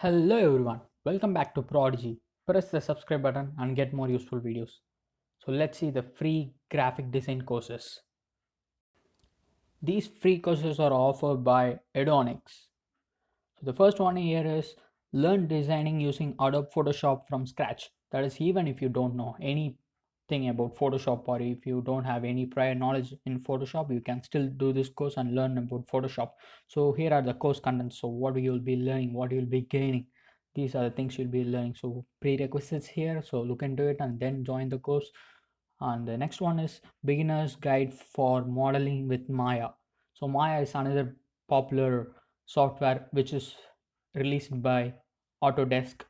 Hello everyone, welcome back to Prodigy. Press the subscribe button and get more useful videos. So let's see the free graphic design courses. These free courses are offered by Eduonix. So the first one here is learn designing using Adobe Photoshop from scratch. That is, even if you don't know anything about Photoshop or if you don't have any prior knowledge in Photoshop, you can still do this course and learn about Photoshop. So here are the course contents. So what you will be learning, what you will be gaining. These are the things you'll be learning. So prerequisites here. So look into it and then join the course. And the next one is beginner's guide for modeling with Maya. So Maya is another popular software which is released by Autodesk.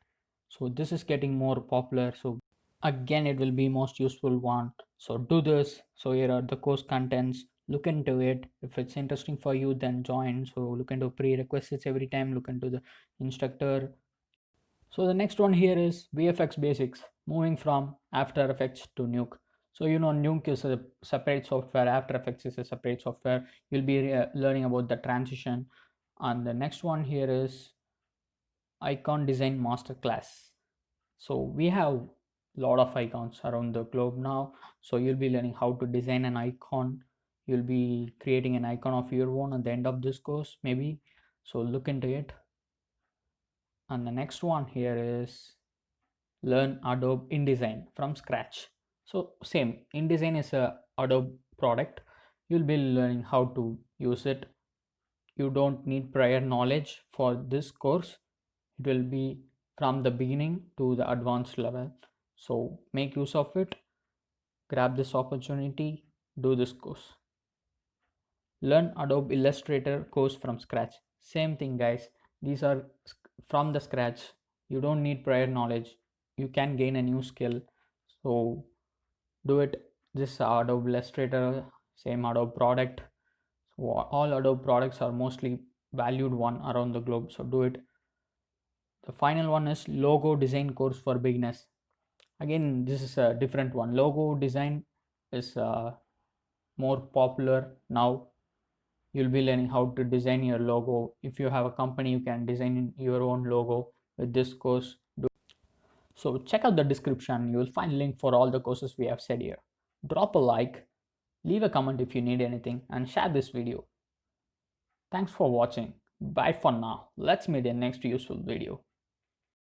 So this is getting more popular. So again, it will be most useful one. So do this. So here are the course contents. Look into it. If it's interesting for you, then join. So look into prerequisites every time. Look into the instructor. So the next one here is VFX Basics, moving from After Effects to Nuke. So Nuke is a separate software, After Effects is a separate software. You'll be learning about the transition. And the next one here is Icon Design Masterclass. So we have a lot of icons around the globe now. So you'll be learning how to design an icon. You'll be creating an icon of your own at the end of this course, maybe. So look into it. And the next one here is learn Adobe InDesign from scratch. So same, InDesign is a Adobe product. You'll be learning how to use it. You don't need prior knowledge for this course. It will be from the beginning to the advanced level. So make use of it. Grab this opportunity. Do this course. Learn Adobe Illustrator course from scratch. Same thing, guys. These are from the scratch. You don't need prior knowledge. You can gain a new skill. So do it. This Adobe Illustrator, same Adobe product. So all Adobe products are mostly valued one around the globe. So do it. The final one is logo design course for beginners. Again, this is a different one. Logo design is more popular now. You'll be learning how to design your logo. If you have a company, you can design your own logo with this course. So check out the description. You will find a link for all the courses we have said here. Drop a like, leave a comment if you need anything, and share this video. Thanks for watching. Bye for now. Let's meet in next useful video.